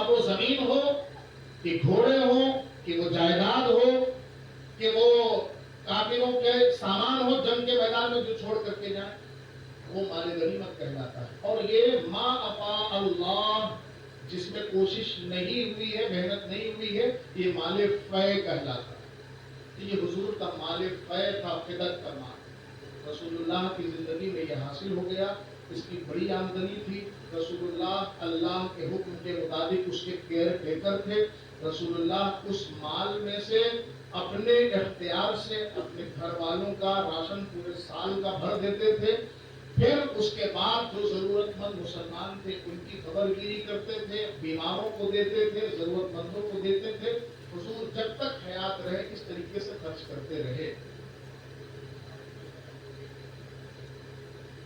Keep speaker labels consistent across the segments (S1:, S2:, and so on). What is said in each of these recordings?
S1: اب وہ زمین ہو کہ گھوڑے ہو کہ وہ جائیداد ہو کہ وہ کافروں کے سامان ہو جنگ کے میدان میں جو چھوڑ کر کے جائیں، وہ مال غنیمت کہلاتا ہے۔ اور یہ ما افاء اللہ، جس میں کوشش نہیں ہوئی ہے، محنت نہیں ہوئی ہے، یہ مال فے کہلاتا ہے۔ یہ حضور کا مال فے تھا، فدق کا مال۔ رسول اللہ کی زندگی میں یہ حاصل ہو گیا، اس کی بڑی آمدنی تھی۔ رسول اللہ کے حکم کے مطابق اس کے کیئر ٹیکر تھے۔ رسول اللہ اس مال میں سے اپنے اختیار سے اپنے گھر والوں کا راشن پورے سال کا بھر دیتے تھے۔ پھر اس کے بعد جو ضرورت مند مسلمان تھے ان کی خبر گیری کرتے تھے، بیماروں کو دیتے تھے، ضرورت مندوں کو دیتے تھے۔ حضور جب تک حیات رہے اس طریقے سے خرچ کرتے رہے۔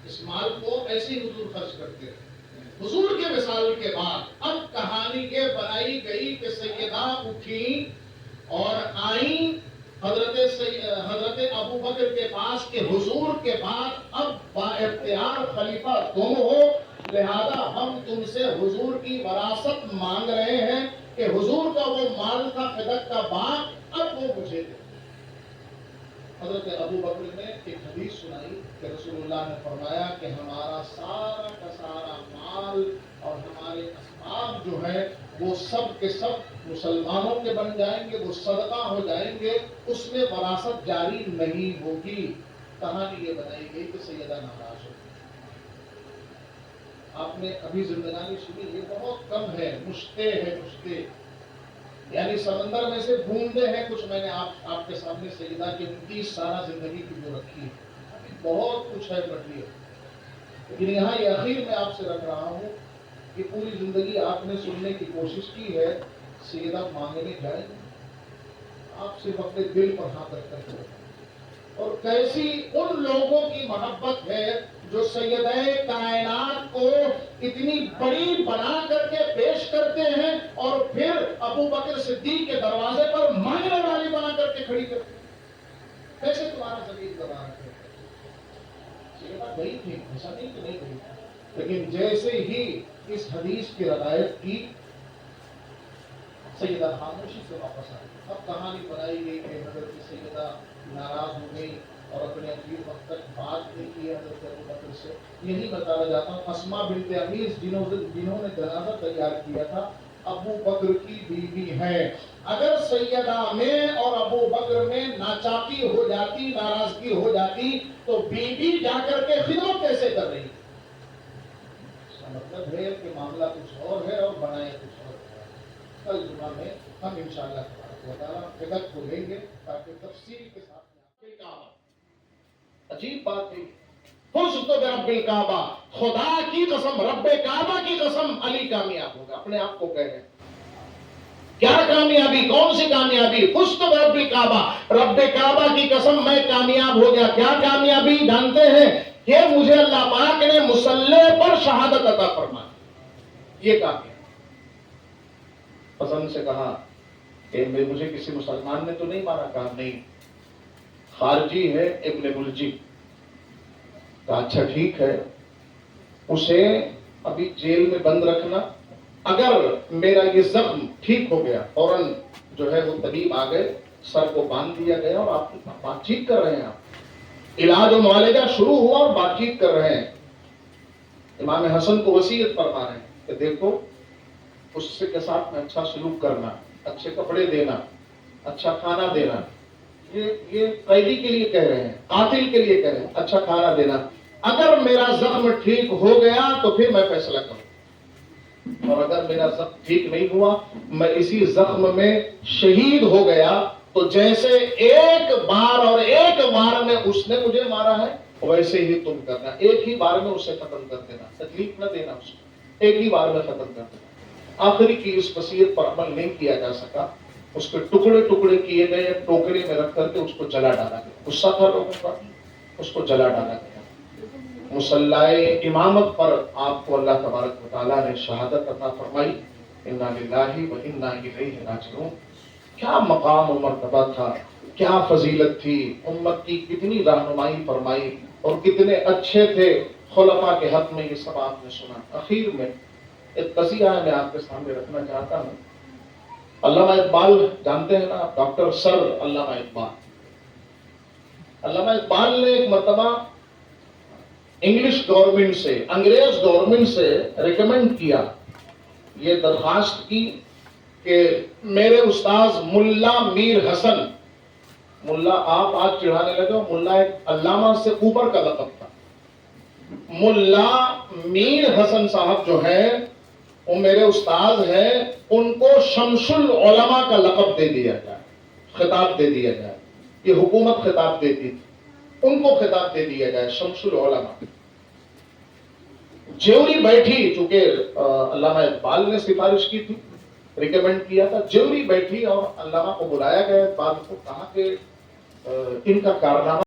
S1: اس مال کو ایسے ہی حضور خرچ کرتے رہے۔ حضور کے وصال کے بعد اب کہانی یہ بنائی گئی کہ سیدہ اٹھیں اور آئیں حضرت ابو بکر کے پاس کہ حضور کے بعد اب با اختیار خلیفہ تم ہو، لہذا ہم تم سے حضور کی وراثت مانگ رہے ہیں کہ حضور کا وہ مال تھا فدق کا باغ، اب وہ مجھے دے۔ حضرت ابو بکر نے ایک حدیث سنائی کہ رسول اللہ نے فرمایا کہ ہمارا سارا کا سارا مال اور ہمارے اسباب جو ہے وہ سب کے سب مسلمانوں کے بن جائیں گے، وہ صدقہ ہو جائیں گے، اس میں وراثت جاری نہیں ہوگی۔ کہانی یہ بنائی گئی کہ سیدہ ناراض ہو گئی۔ آپ نے ابھی زندگانی سنی، یہ بہت کم ہے، مشتے ہے، مشتے یعنی سمندر میں سے بوندے ہیں کچھ۔ میں نے آپ کے سامنے سیدہ کی 29 سالہ زندگی کی جو رکھی ہے، بہت کچھ ہے مٹیریل، لیکن یہاں یہ اخیر میں آپ سے رکھ رہا ہوں کہ پوری زندگی آپ نے سننے کی کوشش کی ہے، سیدہ مانگنے جائیں، آپ صرف اپنے دل پر ہاتھ رکھ کر کے، اور کیسی ان لوگوں کی محبت ہے جو سیدہ کائنات کو اتنی بڑی بنا کر کے پیش کرتے ہیں اور پھر ابو بکر صدیق کے دروازے پر مانگنے والی بنا کر کے کھڑی کرتے ہیں۔ کیسے تمہارا زمین دبا رکھے؟ سیدہ گئی تھی، ایسا نہیں کہ نہیں گئی، لیکن جیسے ہی اس حدیث کی روایت کی، سیدہ خاموشی سے واپس آئی۔ اب کہانی بنائی گئی کہ حضرت سیدہ ناراض ہو گئی اور اپنے اخیر وقت تک بات نہیں کی حضرت ابو بکر سے۔ یہی بتانا چاہتا ہوں، اسماء بنت عمیس جنہوں نے جنازہ تیار کیا تھا، ابو بکر کی بیوی ہیں۔ اگر سیدہ میں اور ابو بکر میں ناچاکی ہو جاتی، ناراضگی ہو جاتی، تو بیوی جا کر کے خدمت کیسے کر رہی؟ اس کا مطلب ہے کہ معاملہ کچھ اور ہے اور بنائے کچھ اور ہے۔ کل جمعہ میں ہم انشاءاللہ فدق کو لیں گے تاکہ تفصیل کے ساتھ عجیب بات ہے۔ فزت برب الکعبہ، خدا کی قسم، رب کعبہ کی قسم، علی کامیاب ہوگا۔ اپنے آپ کو کہہ رہے ہیں کیا کامیابی؟ کون سی کامیابی؟ فزت برب الکعبہ، رب کعبہ کی قسم میں کامیاب ہو گیا۔ کیا کامیابی جانتے ہیں؟ کہ مجھے اللہ پاک نے مصلی پر شہادت عطا فرمائی، یہ کامیابی۔ حسن سے کہا کہ مجھے کسی مسلمان نے تو نہیں مارا؟ کہا نہیں، خارجی ہے، ابن ملجم۔ کہا اچھا ٹھیک ہے، اسے ابھی جیل میں بند رکھنا، اگر میرا یہ زخم ٹھیک ہو گیا، فوراً جو ہے وہ طبیب آ گئے، سر کو باندھ دیا گیا اور آپ بات چیت کر رہے ہیں، آپ علاج و معالجہ شروع ہوا اور بات چیت کر رہے ہیں۔ امام حسن کو وصیت فرما رہے ہیں کہ دیکھو اس کے ساتھ میں اچھا سلوک کرنا، اچھے کپڑے دینا، اچھا کھانا دینا۔ یہ قیدی کے لیے کہہ رہے ہیں، قاتل کے لیے کہہ رہے ہیں، اچھا کھانا دینا۔ اگر میرا زخم ٹھیک ہو گیا تو پھر میں فیصلہ کروں، اور اگر میرا زخم ٹھیک نہیں ہوا، میں اسی زخم میں شہید ہو گیا، تو جیسے ایک بار اور ایک وار میں اس نے مجھے مارا ہے، ویسے ہی تم کرنا، ایک ہی بار میں اسے ختم کر دینا، تکلیف نہ دینا اس کو، ایک ہی بار میں ختم کر دینا۔ آخری کی اس وصیت پر عمل نہیں کیا جا سکا، اس کے ٹکڑے ٹکڑے کیے گئے، ٹوکرے میں رکھ کر کے اس کو جلا ڈالا گیا۔ غصہ تھا لوگوں کا، اس کو جلا ڈالا گیا۔ مصلی امامت پر آپ کو اللہ تبارک و تعالیٰ نے شہادت عطا فرمائی۔ انا للہ و انا الیہ راجعون۔ کیا مقام و مرتبہ تھا، کیا فضیلت تھی، امت کی کتنی رہنمائی فرمائی اور کتنے اچھے تھے خلفاء کے حق میں، یہ سب آپ نے سنا۔ اخیر میں ایک قصیدہ ہے میں آپ کے سامنے رکھنا چاہتا ہوں. علامہ اقبال جانتے ہیں نا آپ, ڈاکٹر سر علامہ اقبال. علامہ اقبال نے ایک مرتبہ انگلش گورنمنٹ سے, انگریز گورنمنٹ سے ریکمینڈ کیا, یہ درخواست کی کہ میرے استاذ ملا میر حسن, ملا آپ آج چڑھانے لگے ہو, ملا ایک علامہ سے اوپر کا لقب تھا, ملا میر حسن صاحب جو ہیں وہ میرے استاذ ہیں, ان کو شمس العلماء کا لقب دے دیا جائے, خطاب دے دیا جائے. یہ حکومت خطاب دیتی تھی, ان کو خطاب دے دیا جائے شمس العلماء. جیوری بیٹھی, چونکہ علامہ اقبال نے سفارش کی تھی, ریکمینڈ کیا تھا, جیوری بیٹھی اور علامہ کو بلایا گیا, اقبال کو کہا کہ ان کا کارنامہ